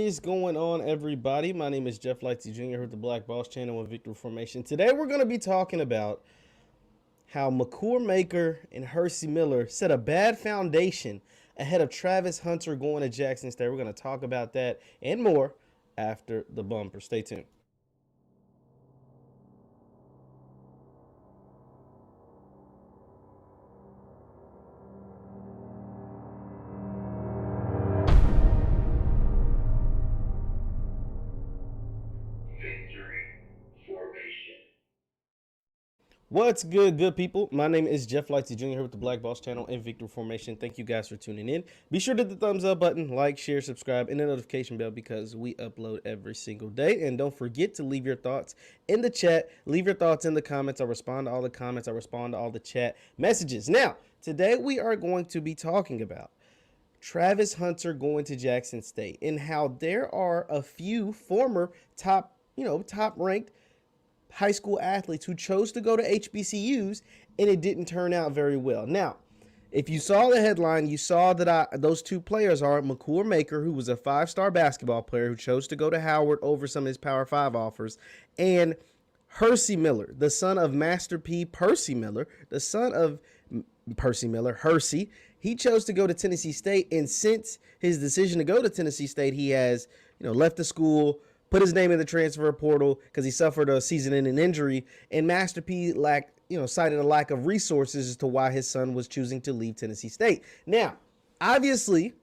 is going on, everybody? My name is Jeff Lightsy Jr. here with the Black Boss Channel and Victory Formation. Today we're going to be talking about how Makur Maker and Hercy Miller set a bad foundation ahead of Travis Hunter going to Jackson State. We're going to talk about that and more after the bumper. Stay tuned. What's good people? My name is Jeff Lightsy Jr. here with the Black Boss Channel and Victory Formation. Thank you guys for tuning in. Be sure to hit the thumbs up button, like, share, subscribe, and the notification bell because we upload every single day. And don't forget to leave your thoughts in the chat. Leave your thoughts in the comments. I respond to all the comments. I respond to all the chat messages. Now, today we are going to be talking about Travis Hunter going to Jackson State and how there are a few former top ranked high school athletes who chose to go to HBCUs and it didn't turn out very well. Now, if you saw the headline, you saw that those two players are Makur Maker, who was a five-star basketball player who chose to go to Howard over some of his Power 5 offers, and Hercy Miller, the son of Master P. Percy Miller, the son of Percy Miller, Hercy. He chose to go to Tennessee State, and since his decision to go to Tennessee State, he has left the school, put his name in the transfer portal because he suffered a season-ending injury, and Master P cited a lack of resources as to why his son was choosing to leave Tennessee State. Now, obviously,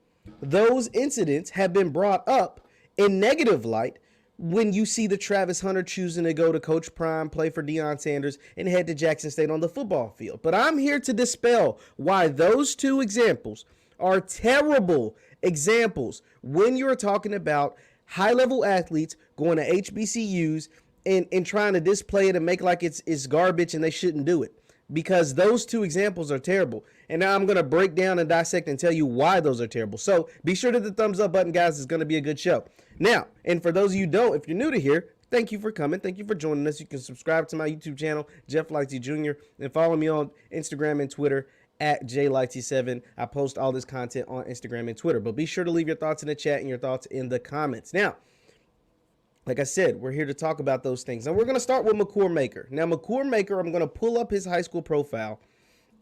those incidents have been brought up in negative light when you see the Travis Hunter choosing to go to Coach Prime, play for Deion Sanders, and head to Jackson State on the football field. But I'm here to dispel why those two examples are terrible examples when you're talking about high-level athletes going to HBCUs and trying to display it and make like it's garbage and they shouldn't do it, because those two examples are terrible. And now I'm going to break down and dissect and tell you why those are terrible. So be sure to hit the thumbs up button, guys. It's going to be a good show. Now, and for those of you who don't, if you're new to here, thank you for coming. Thank you for joining us. You can subscribe to my YouTube channel, Jeff Lightsy Jr., and follow me on Instagram and Twitter at JLightsy7. I post all this content on Instagram and Twitter. But be sure to leave your thoughts in the chat and your thoughts in the comments. Now, like I said, we're here to talk about those things. And we're going to start with Makur Maker. Now, Makur Maker, I'm going to pull up his high school profile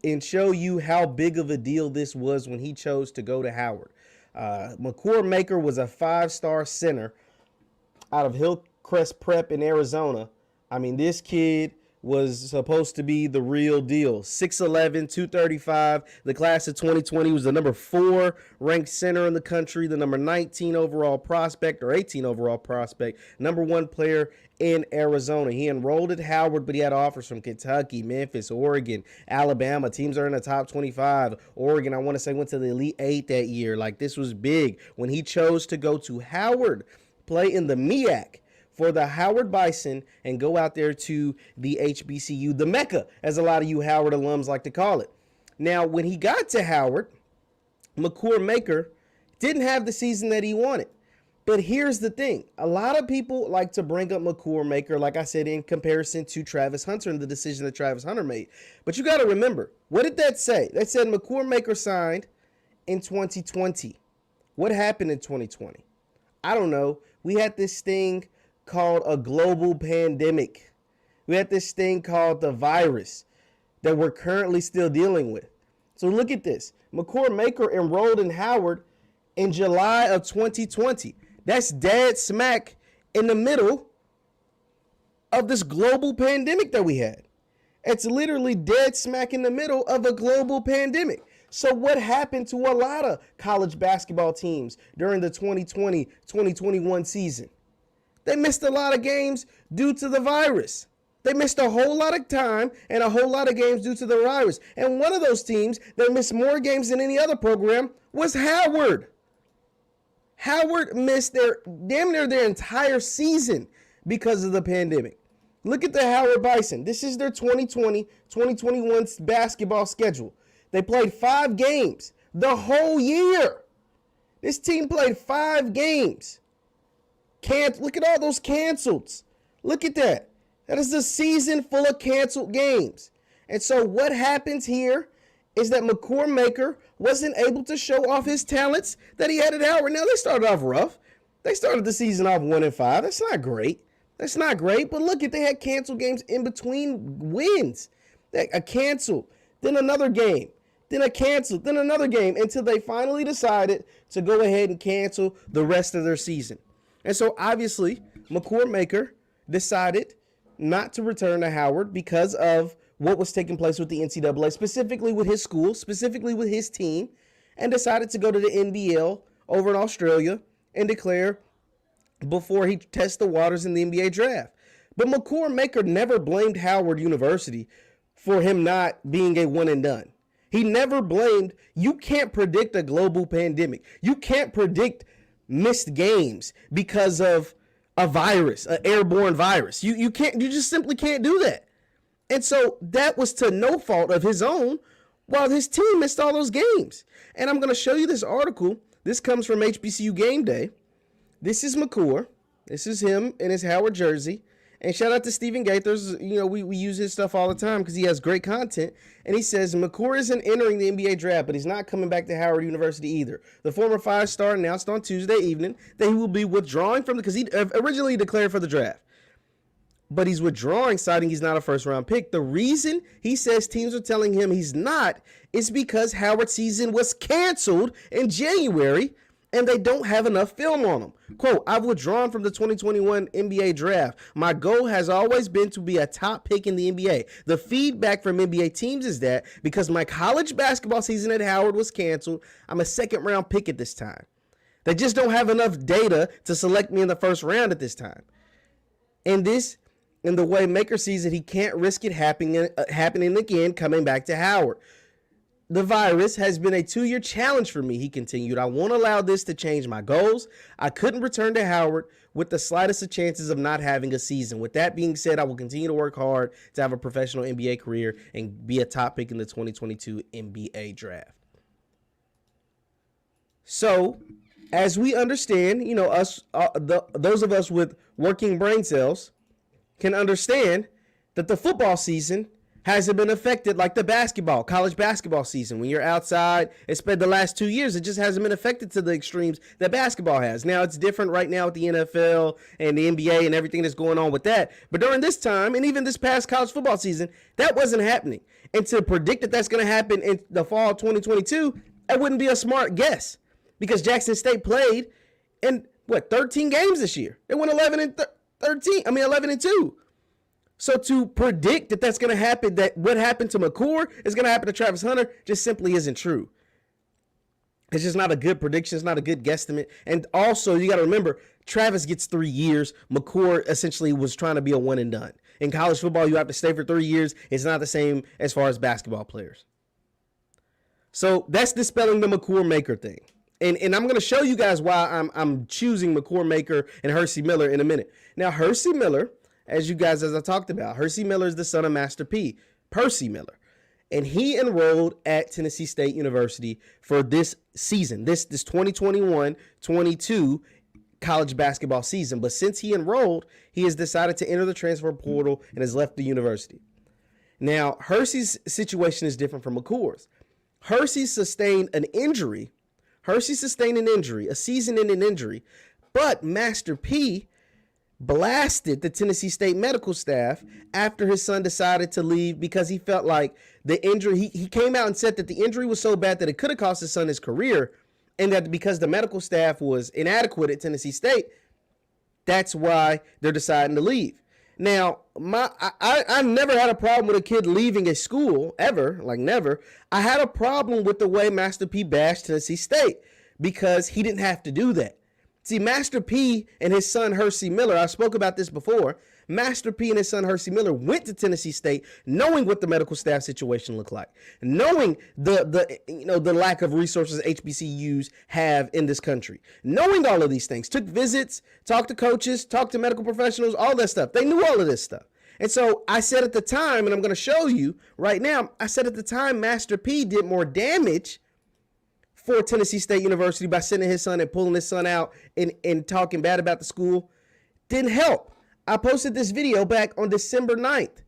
and show you how big of a deal this was when he chose to go to Howard. Makur Maker was a five-star center out of Hillcrest Prep in Arizona. I mean, this kid was supposed to be the real deal. 6'11", 235. The class of 2020 was the number 4 ranked center in the country, the number 19 overall prospect or 18 overall prospect, number 1 player in Arizona. He enrolled at Howard, but he had offers from Kentucky, Memphis, Oregon, Alabama. Teams are in the top 25. Oregon, I want to say, went to the Elite 8 that year. Like, this was big. When he chose to go to Howard, play in the MEAC for the Howard Bison, and go out there to the HBCU, the Mecca, as a lot of you Howard alums like to call it. Now, when he got to Howard, Makur Maker didn't have the season that he wanted. But here's the thing. A lot of people like to bring up Makur Maker, like I said, in comparison to Travis Hunter and the decision that Travis Hunter made. But you got to remember, what did that say? That said Makur Maker signed in 2020. What happened in 2020? I don't know. We had this thing called a global pandemic. We had this thing called the virus that we're currently still dealing with. So look at this. Makur Maker enrolled in Howard in July of 2020. That's dead smack in the middle of this global pandemic that we had. It's literally dead smack in the middle of a global pandemic. So what happened to a lot of college basketball teams during the 2020-2021 season? They missed a lot of games due to the virus. They missed a whole lot of time and a whole lot of games due to the virus. And one of those teams that missed more games than any other program was Howard. Howard missed damn near their entire season because of the pandemic. Look at the Howard Bison. This is their 2020-2021 basketball schedule. They played 5 games the whole year. This team played 5 games. Look at all those canceled. Look at that. That is a season full of canceled games. And so what happens here is that Makur Maker wasn't able to show off his talents that he had at Howard. Now, they started off rough. They started the season off 1-5. That's not great. That's not great. But look, they had canceled games in between wins. A cancel, then another game, then a cancel, then another game, until they finally decided to go ahead and cancel the rest of their season. And so obviously, Makur Maker decided not to return to Howard because of what was taking place with the NCAA, specifically with his school, specifically with his team, and decided to go to the NBL over in Australia and declare before he tests the waters in the NBA draft. But Makur Maker never blamed Howard University for him not being a one and done. He never blamed, you can't predict a global pandemic. You can't predict missed games because of a virus, an airborne virus. You just simply can't do that. And so that was to no fault of his own, while his team missed all those games. And I'm going to show you this article. This comes from HBCU Gameday. This is Makur. This is him in his Howard jersey. And shout out to Stephen Gaithers. You know, we use his stuff all the time because he has great content. And he says, Makur isn't entering the NBA draft, but he's not coming back to Howard University either. The former five-star announced on Tuesday evening that he will be withdrawing from because he originally declared for the draft. But he's withdrawing, citing he's not a first-round pick. The reason he says teams are telling him he's not is because Howard's season was canceled in January, and they don't have enough film on him. Quote, I've withdrawn from the 2021 NBA draft. My goal has always been to be a top pick in the NBA. The feedback from NBA teams is that because my college basketball season at Howard was canceled, I'm a second-round pick at this time. They just don't have enough data to select me in the first round at this time. And in the way Maker sees it, he can't risk it happening again coming back to Howard. The virus has been a 2-year challenge for me, he continued. I won't allow this to change my goals. I couldn't return to Howard with the slightest of chances of not having a season. With that being said, I will continue to work hard to have a professional NBA career and be a top pick in the 2022 NBA draft. So, as we understand, you know, those of us with working brain cells can understand that the football season hasn't been affected like the college basketball season. When you're outside, it's been the last 2 years, it just hasn't been affected to the extremes that basketball has. Now, it's different right now with the NFL and the NBA and everything that's going on with that. But during this time, and even this past college football season, that wasn't happening. And to predict that that's going to happen in the fall of 2022, that wouldn't be a smart guess. Because Jackson State played in, 13 games this year. They won 11 and 2. So to predict that that's going to happen, that what happened to Makur is going to happen to Travis Hunter, just simply isn't true. It's just not a good prediction. It's not a good guesstimate. And also, you got to remember, Travis gets 3 years. Makur essentially was trying to be a one and done. In college football, you have to stay for 3 years. It's not the same as far as basketball players. So that's dispelling the Makur Maker thing. And I'm going to show you guys why I'm choosing Makur Maker and Hercy Miller in a minute. Now, Hercy Miller, as I talked about, Hercy Miller is the son of Master P, Percy Miller. And he enrolled at Tennessee State University for this season, this 2021-22 college basketball season. But since he enrolled, he has decided to enter the transfer portal and has left the university. Now, Hercy's situation is different from Makur's. Hercy sustained an injury. A season-ending injury. But Master P blasted the Tennessee State medical staff after his son decided to leave because he felt like the injury, he came out and said that the injury was so bad that it could have cost his son his career, and that because the medical staff was inadequate at Tennessee State, that's why they're deciding to leave. Now, I never had a problem with a kid leaving a school, ever, like never. I had a problem with the way Master P bashed Tennessee State because he didn't have to do that. See, Master P and his son Hercy Miller, I spoke about this before. Master P and his son Hercy Miller went to Tennessee State knowing what the medical staff situation looked like, knowing the lack of resources HBCUs have in this country, knowing all of these things, took visits, talked to coaches, talked to medical professionals, all that stuff. They knew all of this stuff. And so I said at the time, and I'm going to show you right now, I said at the time Master P did more damage for Tennessee State University by sending his son and pulling his son out and talking bad about the school. Didn't help. I posted this video back on December 9th.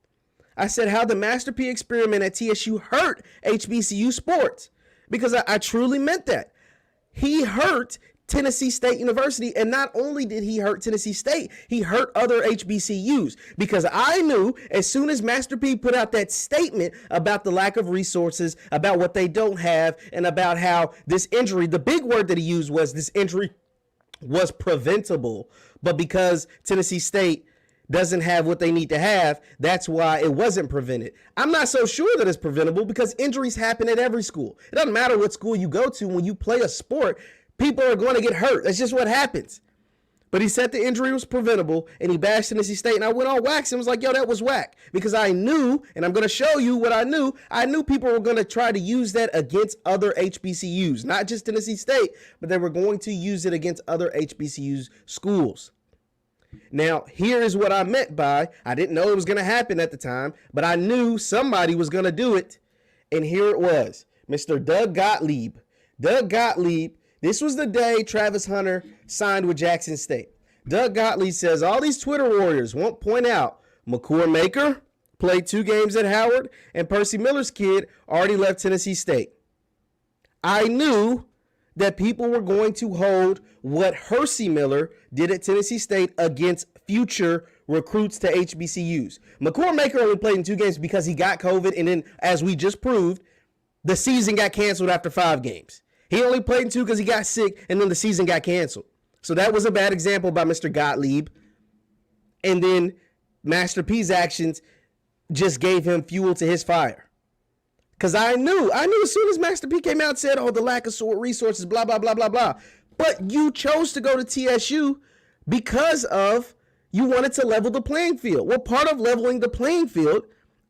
I said how the Master P experiment at TSU hurt HBCU sports because I truly meant that. He hurt Tennessee State University. And not only did he hurt Tennessee State, he hurt other HBCUs, because I knew as soon as Master P put out that statement about the lack of resources, about what they don't have, and about how this injury, the big word that he used was this injury was preventable, but because Tennessee State doesn't have what they need to have, that's why it wasn't prevented. I'm not so sure that it's preventable, because injuries happen at every school. It doesn't matter what school you go to. When you play a sport, people are going to get hurt. That's just what happens. But he said the injury was preventable, and he bashed Tennessee State, and I went on wax and was like, yo, that was whack. Because I knew, and I'm going to show you what I knew people were going to try to use that against other HBCUs, not just Tennessee State, but they were going to use it against other HBCUs schools. Now, here is what I meant by, I didn't know it was going to happen at the time, but I knew somebody was going to do it. And here it was, Mr. Doug Gottlieb. Doug Gottlieb, this was the day Travis Hunter signed with Jackson State. Doug Gottlieb says, all these Twitter warriors won't point out Makur Maker played 2 games at Howard, and Hercy Miller's kid already left Tennessee State. I knew that people were going to hold what Hercy Miller did at Tennessee State against future recruits to HBCUs. Makur Maker only played in 2 games because he got COVID, and then, as we just proved, the season got canceled after 5 games. He only played in 2 because he got sick, and then the season got canceled. So that was a bad example by Mr. Gottlieb. And then Master P's actions just gave him fuel to his fire. Because I knew as soon as Master P came out and said, oh, the lack of resources, blah, blah, blah, blah, blah. But you chose to go to TSU because of you wanted to level the playing field. Well, part of leveling the playing field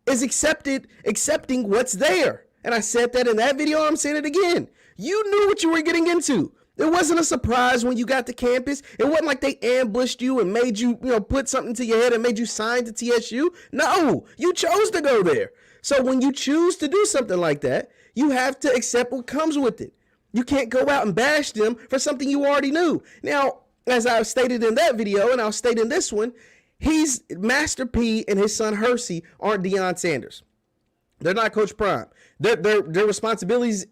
is accepting what's there. And I said that in that video. I'm saying it again. You knew what you were getting into. It wasn't a surprise when you got to campus. It wasn't like they ambushed you and made you, put something to your head and made you sign to TSU. No, you chose to go there. So when you choose to do something like that, you have to accept what comes with it. You can't go out and bash them for something you already knew. Now, as I stated in that video, and I'll state in this one, Master P and his son Hercy aren't Deion Sanders. They're not Coach Prime. Their responsibilities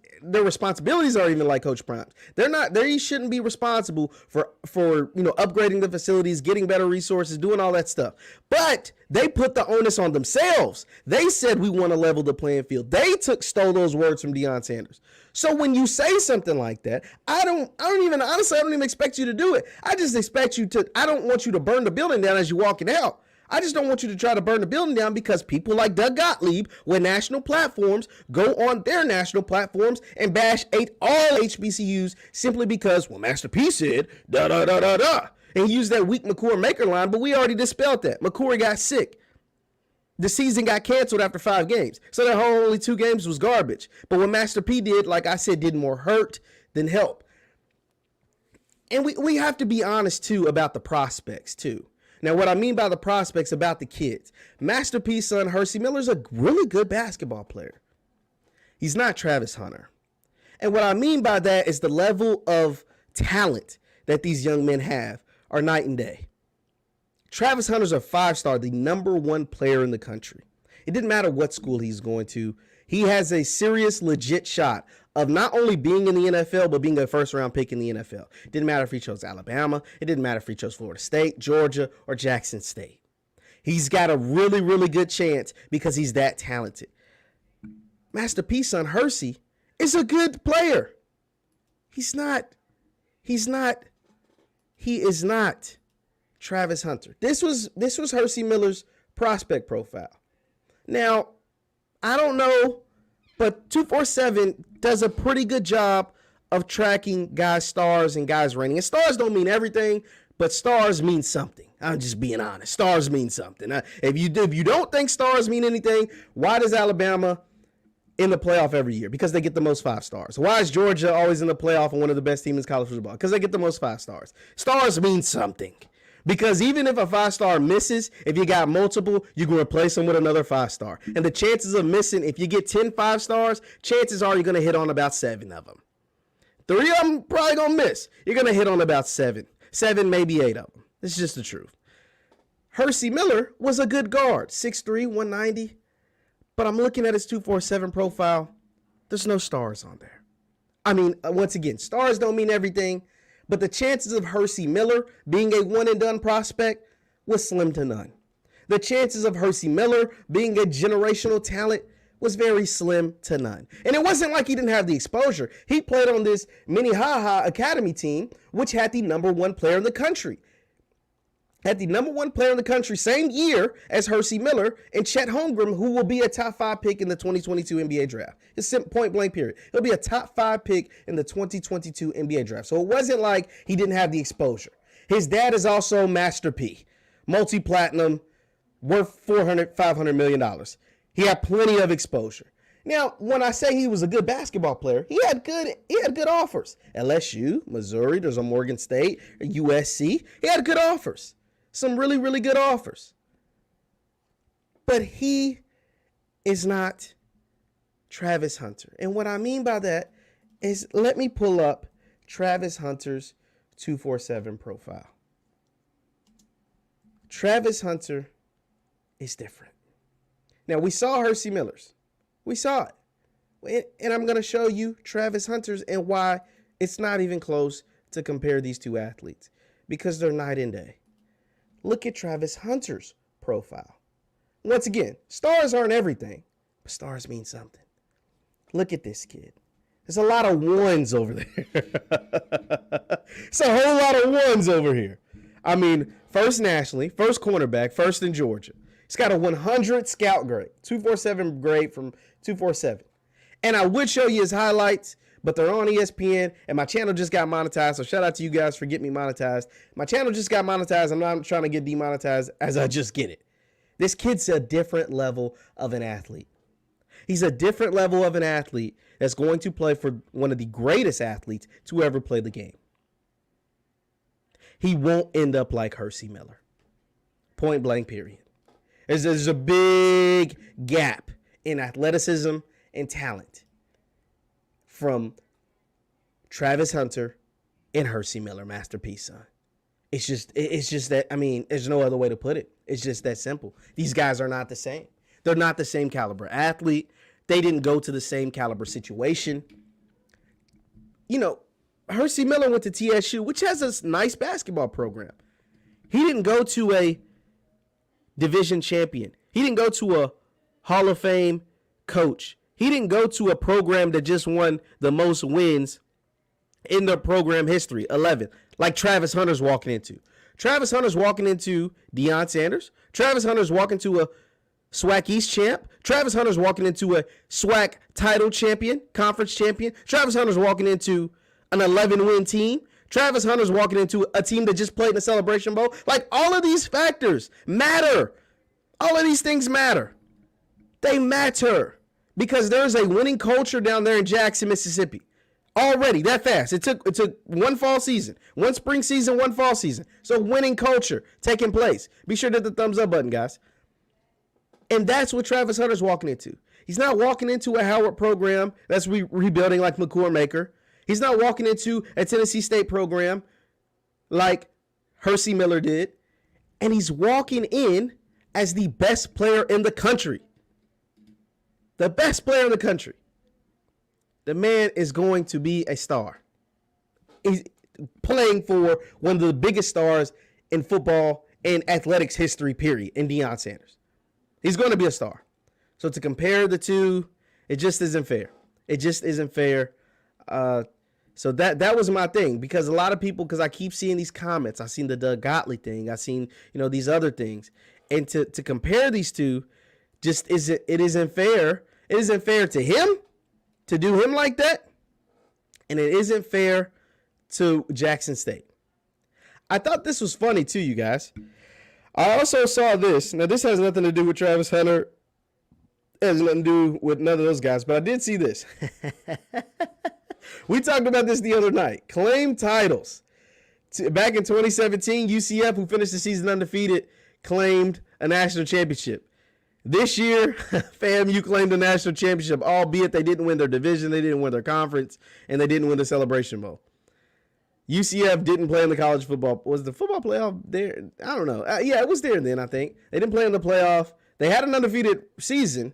are even like Coach Prime's. They shouldn't be responsible for upgrading the facilities, getting better resources, doing all that stuff. But they put the onus on themselves. They said we want to level the playing field. They stole those words from Deion Sanders. So when you say something like that, I don't even expect you to do it. I just expect you to, I don't want you to burn the building down as you're walking out. I just don't want you to try to burn the building down because people like Doug Gottlieb with national platforms go on their national platforms and bash all HBCUs simply because, well, Master P said, da-da-da-da-da. And he used that weak Makur Maker line, but we already dispelled that. Makur got sick. The season got canceled after 5 games. So that whole only 2 games was garbage. But what Master P did, like I said, did more hurt than help. And we have to be honest, too, about the prospects, too. Now, what I mean by the prospects about the kids, Master P's son, Hercy Miller's a really good basketball player. He's not Travis Hunter. And what I mean by that is the level of talent that these young men have are night and day. Travis Hunter's a 5-star, the #1 player in the country. It didn't matter what school he's going to. He has a serious, legit shot of not only being in the NFL, but being a first-round pick in the NFL. It didn't matter if he chose Alabama. It didn't matter if he chose Florida State, Georgia, or Jackson State. He's got a really, really good chance because he's that talented. Master P's son, Hercy, is a good player. He is not Travis Hunter. This was Hercy Miller's prospect profile. Now, I don't know, but 247 does a pretty good job of tracking guys' stars and guys' rating. And stars don't mean everything, but stars mean something. I'm just being honest. Stars mean something. If you don't think stars mean anything, why does Alabama in the playoff every year? Because they get the most 5 stars. Why is Georgia always in the playoff and one of the best teams in college football? Because they get the most 5 stars. Stars mean something. Because even if a 5-star misses, if you got multiple, you can replace them with another 5-star. And the chances of missing, if you get 10 5-stars, chances are you're going to hit on about 7 of them. 3 of them probably going to miss. You're going to hit on about 7. 7, maybe 8 of them. It's just the truth. Hercy Miller was a good guard, 6'3", 190. But I'm looking at his 247 profile. There's no stars on there. I mean, once again, stars don't mean everything. But the chances of Hercy Miller being a one-and-done prospect was slim to none. The chances of Hercy Miller being a generational talent was very slim to none. And it wasn't like he didn't have the exposure. He played on this Minnehaha Academy team, which had the #1 player in the country. Had the #1 player in the country same year as Hercy Miller and Chet Holmgren, who will be a top 5 pick in the 2022 NBA draft. It's point blank period. He'll be a top 5 pick in the 2022 NBA draft. So it wasn't like he didn't have the exposure. His dad is also Master P, multi-platinum, worth $500 million. He had plenty of exposure. Now, when I say he was a good basketball player, he had good offers. LSU, Missouri, there's a Morgan State, USC. He had good offers. Some really, really good offers. But he is not Travis Hunter. And what I mean by that is, let me pull up Travis Hunter's 247 profile. Travis Hunter is different. Now, we saw Hercy Miller's. We saw it. And I'm going to show you Travis Hunter's and why it's not even close to compare these two athletes, because they're night and day. Look at Travis Hunter's profile. Once again, stars aren't everything, but stars mean something. Look at this kid. There's a lot of ones over there. It's a whole lot of ones over here. I mean, first nationally, first cornerback, first in Georgia. He's got a 100 scout grade, 247 grade from 247. And I would show you his highlights, but they're on ESPN, and my channel just got monetized, so shout out to you guys for getting me monetized. My channel just got monetized. I'm not trying to get demonetized as I just get it. This kid's a different level of an athlete. He's a different level of an athlete that's going to play for one of the greatest athletes to ever play the game. He won't end up like Hercy Miller. Point blank, period. There's a big gap in athleticism and talent from Travis Hunter and Hercy Miller, masterpiece, son. It's just that, I mean, there's no other way to put it. It's just that simple. These guys are not the same. They're not the same caliber athlete. They didn't go to the same caliber situation. You know, Hercy Miller went to TSU, which has a nice basketball program. He didn't go to a division champion. He didn't go to a Hall of Fame coach. He didn't go to a program that just won the most wins in their program history, 11, like Travis Hunter's walking into. Travis Hunter's walking into Deion Sanders. Travis Hunter's walking to a SWAC East champ. Travis Hunter's walking into a SWAC title champion, conference champion. Travis Hunter's walking into an 11-win team. Travis Hunter's walking into a team that just played in the Celebration Bowl. Like, all of these factors matter. All of these things matter. They matter because there's a winning culture down there in Jackson, Mississippi. Already that fast. It took one fall season, one spring season, one fall season. So winning culture taking place. Be sure to hit the thumbs up button, guys. And that's what Travis Hunter's walking into. He's not walking into a Howard program that's rebuilding like Makur Maker. He's not walking into a Tennessee State program like Hercy Miller did. And he's walking in as the best player in the country. The best player in the country. The man is going to be a star. He's playing for one of the biggest stars in football and athletics history, period, in Deion Sanders. He's going to be a star. So to compare the two, it just isn't fair. It just isn't fair. So that was my thing, because a lot of people, because I keep seeing these comments. I've seen the Doug Gottlieb thing. I've seen, these other things. And to compare these two just isn't fair. It isn't fair to him to do him like that. And it isn't fair to Jackson State. I thought this was funny too, you guys. I also saw this. Now, this has nothing to do with Travis Hunter. It has nothing to do with none of those guys. But I did see this. We talked about this the other night. Claim titles. Back in 2017, UCF, who finished the season undefeated, claimed a national championship. This year, FAMU claimed a national championship, albeit they didn't win their division, they didn't win their conference, and they didn't win the Celebration Bowl. UCF didn't play in the college football. Was the football playoff there? I don't know. Yeah, it was there then, I think. They didn't play in the playoff. They had an undefeated season,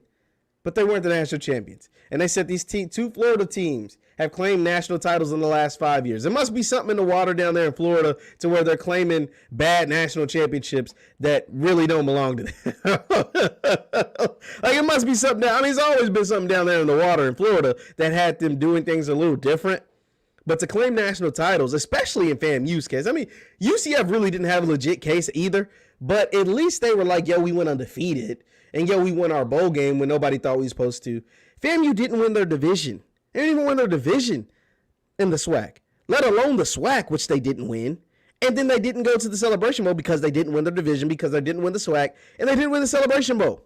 but they weren't the national champions. And they said these two Florida teams have claimed national titles in the last 5 years. There must be something in the water down there in Florida to where they're claiming bad national championships that really don't belong to them. Like, it must be something down. I mean, there's always been something down there in the water in Florida that had them doing things a little different. But to claim national titles, especially in FAMU's case, I mean, UCF really didn't have a legit case either, but at least they were like, yo, we went undefeated, and yo, we won our bowl game when nobody thought we were supposed to. FAMU didn't win their division. They didn't even win their division in the SWAC, let alone the SWAC, which they didn't win. And then they didn't go to the Celebration Bowl because they didn't win their division, because they didn't win the SWAC, and they didn't win the Celebration Bowl.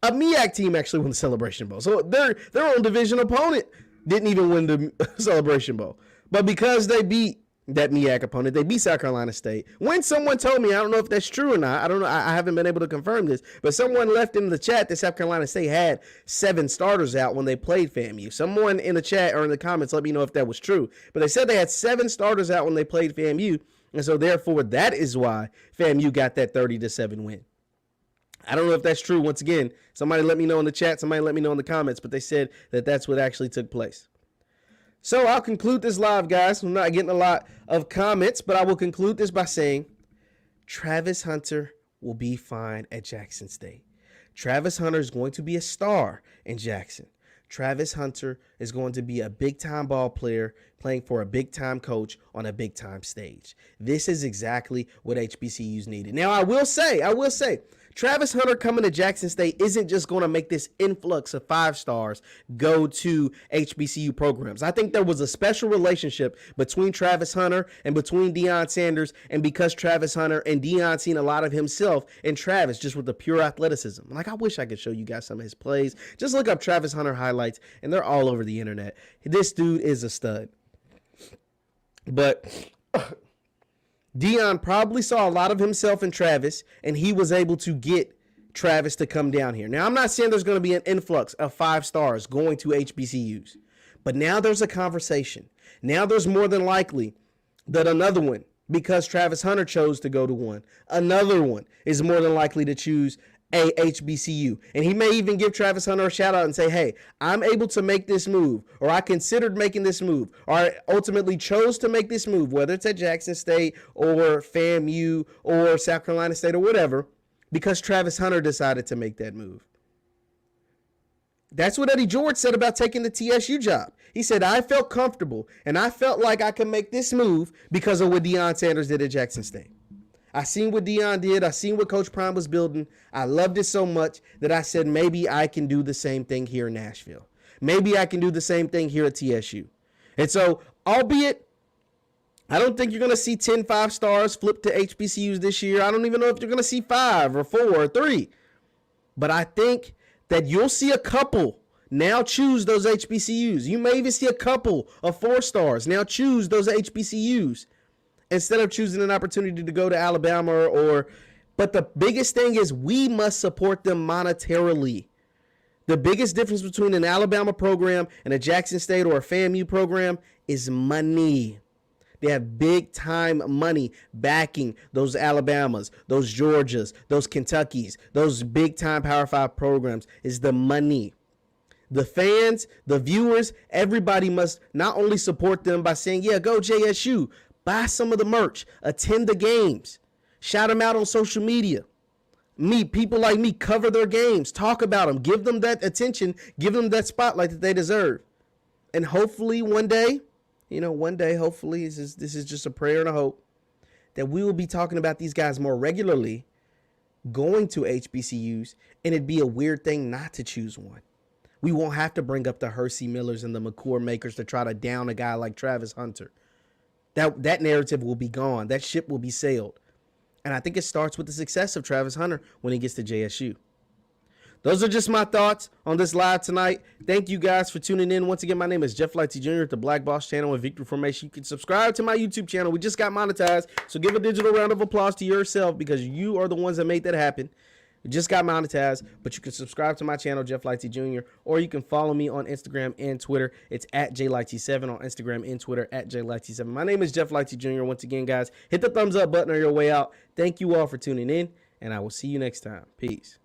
A MEAC team actually won the Celebration Bowl. So their own division opponent didn't even win the Celebration Bowl. But because they beat that MEAC opponent, they beat South Carolina State. When someone told me, I don't know if that's true or not, I don't know, I haven't been able to confirm this, but someone left in the chat that South Carolina State had 7 starters out when they played FAMU. Someone in the chat or in the comments let me know if that was true. But they said they had 7 starters out when they played FAMU, and so therefore that is why FAMU got that 30-7 win. I don't know if that's true. Once again, somebody let me know in the chat, somebody let me know in the comments, but they said that that's what actually took place. So I'll conclude this live, guys. I'm not getting a lot of comments, but I will conclude this by saying Travis Hunter will be fine at Jackson State. Travis Hunter is going to be a star in Jackson. Travis Hunter is going to be a big-time ball player playing for a big-time coach on a big-time stage. This is exactly what HBCUs needed. Now, I will say, Travis Hunter coming to Jackson State isn't just going to make this influx of 5 stars go to HBCU programs. I think there was a special relationship between Travis Hunter and between Deion Sanders, and because Travis Hunter and Deion seen a lot of himself in Travis just with the pure athleticism. Like, I wish I could show you guys some of his plays. Just look up Travis Hunter highlights, and they're all over the internet. This dude is a stud. But Deion probably saw a lot of himself in Travis, and he was able to get Travis to come down here. Now, I'm not saying there's going to be an influx of 5 stars going to HBCUs, but now there's a conversation. Now there's more than likely that another one, because Travis Hunter chose to go to one, another one is more than likely to choose a HBCU. And he may even give Travis Hunter a shout out and say, hey, I'm able to make this move, or I considered making this move, or I ultimately chose to make this move, whether it's at Jackson State or FAMU or South Carolina State or whatever, because Travis Hunter decided to make that move. That's what Eddie George said about taking the TSU job. He said, I felt comfortable and I felt like I could make this move because of what Deion Sanders did at Jackson State. I seen what Deion did. I seen what Coach Prime was building. I loved it so much that I said, maybe I can do the same thing here in Nashville. Maybe I can do the same thing here at TSU. And so, albeit, I don't think you're going to see 10 5-stars flip to HBCUs this year. I don't even know if you're going to see 5 or 4 or 3. But I think that you'll see a couple now choose those HBCUs. You may even see a couple of 4 stars now choose those HBCUs, instead of choosing an opportunity to go to Alabama but the biggest thing is we must support them monetarily. The biggest difference between an Alabama program and a Jackson State or a FAMU program is money. They have big time money backing those Alabamas, those Georgias, those Kentuckys, those big time Power 5 programs is the money. The fans, the viewers, everybody must not only support them by saying, yeah, go JSU, buy some of the merch, attend the games, shout them out on social media. People like me cover their games, talk about them, give them that attention, give them that spotlight that they deserve. And hopefully one day, hopefully this is just a prayer and a hope that we will be talking about these guys more regularly going to HBCUs, and it'd be a weird thing not to choose one. We won't have to bring up the Hercy Millers and the Makur Makers to try to down a guy like Travis Hunter. That narrative will be gone. That ship will be sailed. And I think it starts with the success of Travis Hunter when he gets to JSU. Those are just my thoughts on this live tonight. Thank you guys for tuning in. Once again, my name is Jeff Lightsy Jr. at the Black Boss channel and Victory Formation. You can subscribe to my YouTube channel. We just got monetized, so give a digital round of applause to yourself because you are the ones that made that happen. We just got monetized, but you can subscribe to my channel, Jeff Lightsy Jr., or you can follow me on Instagram and Twitter. It's at JLightsy7 on Instagram and Twitter, at JLightsy7. My name is Jeff Lightsy Jr. Once again, guys, hit the thumbs up button on your way out. Thank you all for tuning in, and I will see you next time. Peace.